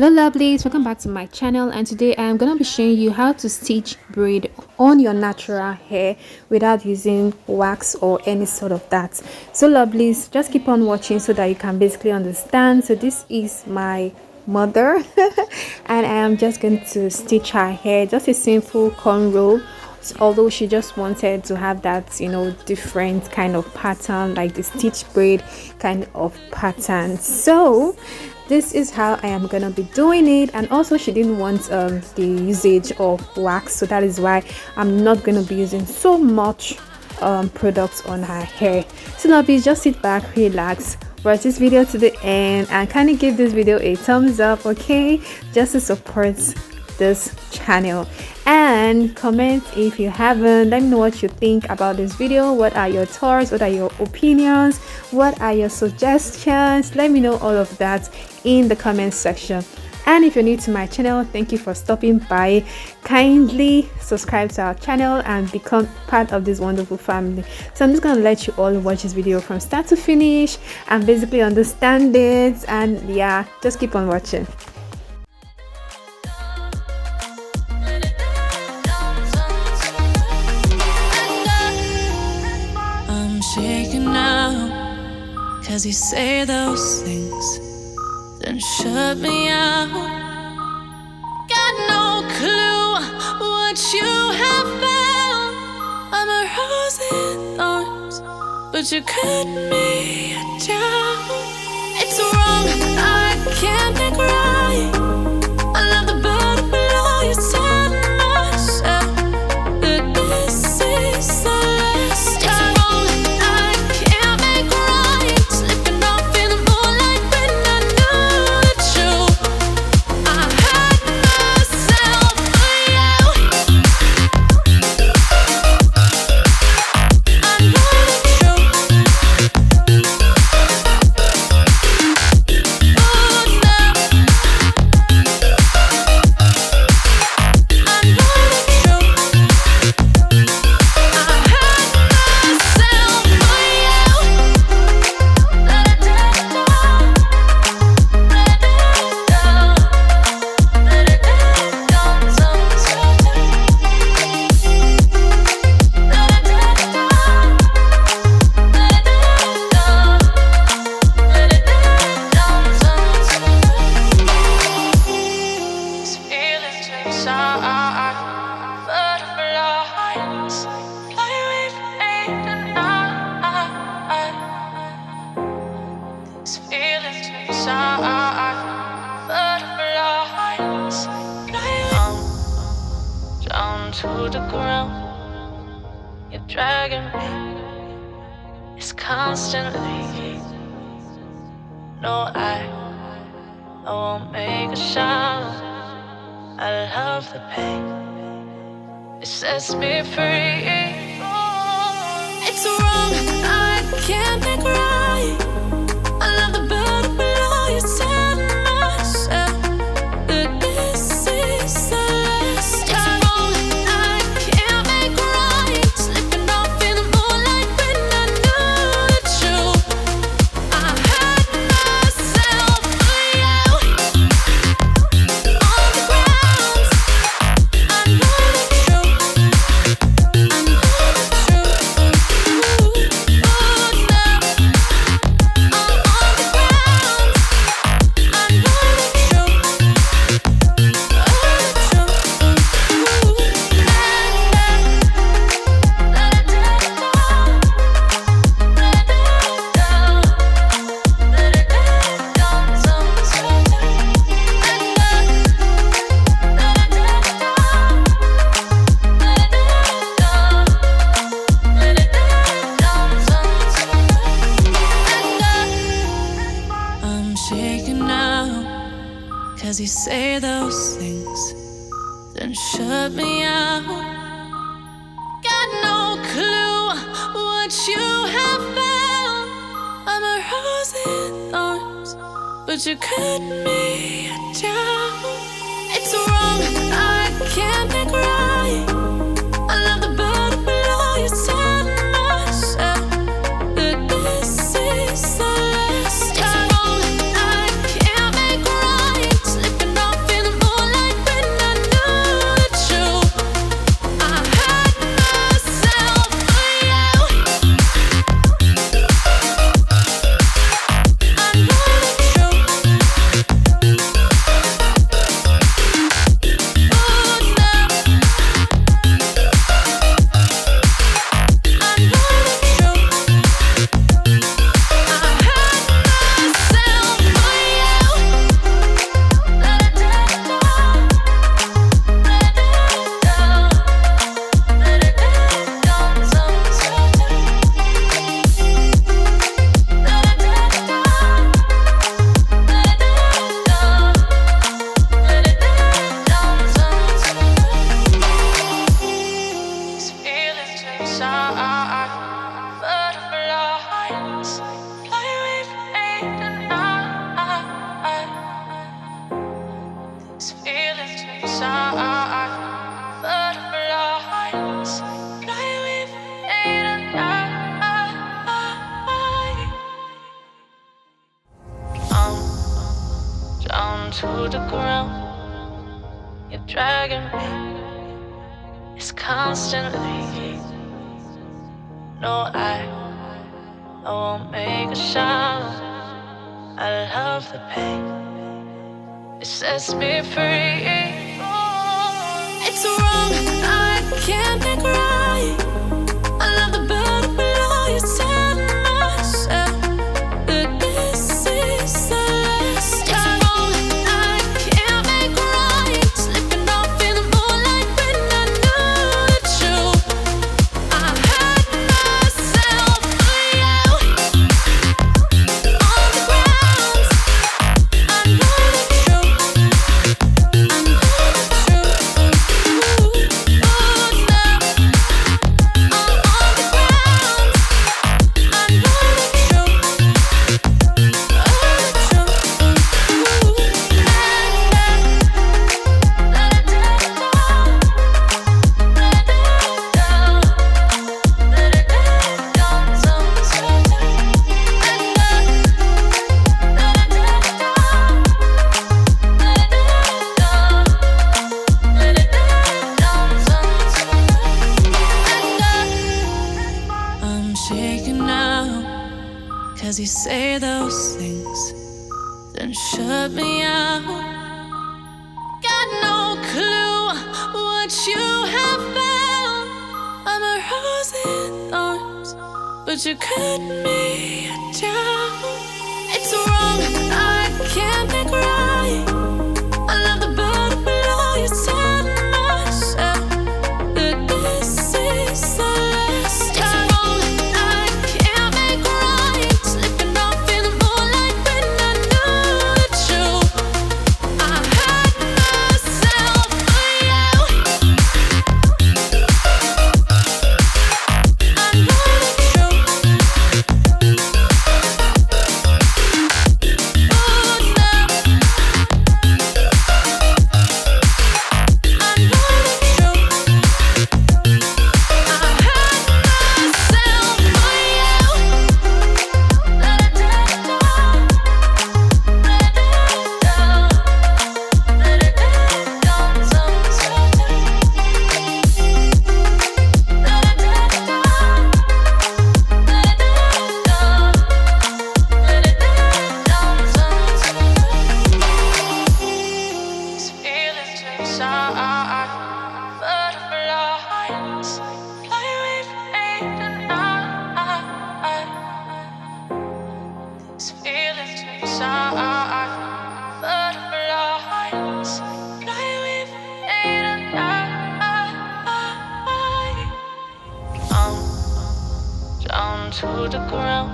Hello lovelies, welcome back to my channel, and today I'm gonna be showing you how to stitch braid on your natural hair without using wax or any sort of that. So lovelies, just keep on watching so that you can basically understand. So this is my mother and I am just going to stitch her hair, just a simple cornrow, although she just wanted to have that, different kind of pattern, like the stitch braid kind of pattern. So this is how I am gonna be doing it, and also she didn't want the usage of wax, so that is why I'm not gonna be using so much products on her hair. So now please just sit back, relax, watch this video to the end, and kind of give this video a thumbs up, okay, just to support this channel, and comment if you haven't. Let me know what you think about this video. What are your thoughts? What are your opinions? What are your suggestions? Let me know all of that in the comment section. And if you're new to my channel, thank you for stopping by. Kindly subscribe to our channel and become part of this wonderful family. So I'm just gonna let you all watch this video from start to finish and basically understand it, and yeah, just keep on watching. Shaking now, 'cause you say those things, then shut me out. Got no clue what you have found. I'm a rose in thorns, but you cut me down. It's wrong, I can't make right. I love the bird below you, said myself that this is the last time. To the ground, you're dragging me. It's constantly. No, I won't make a sound. I love the pain. It sets me free. It's wrong, I can't make right. I love the bird below you, said myself that this is the last time. Cause you say those things, then shut me out. Got no clue what you have found. I'm a rose in thorns, but you cut me down. It's wrong, I can't make right. I love the bird below you, said myself that this is the last time. I can't make right. Slipping down to the ground. You're dragging me, it's constantly. No, I won't make a sound. I love the pain, it sets me free. It's wrong, I can't think right. I love the bird below you, tell myself that this is the last time. It's wrong, I can't make right. Slipping off in the moonlight when I knew the truth. I hurt myself for you. On the ground, I know the truth. I know the truth. Ooh, now I'm on the ground. I know the truth. I'm shaking now, 'cause you say those things, then shut me out. Got no clue what you have found. I'm a rose in thorns, but you cut me down. It's wrong, I can't think right. I love the bird below you, tell myself that this is the last time. It's wrong, I can't make right. Slipping off in the moonlight when I knew the truth. I hurt myself for you. I know the truth. Ooh, now I know the truth. I hurt myself for you. Let it down, let it down, let it down, sometimes. Let it down, let it down, let it down, sometimes. These feelings inside, butterflies, fly away from me tonight. These feelings inside, butterflies, fly away from me tonight. I'm down to the ground.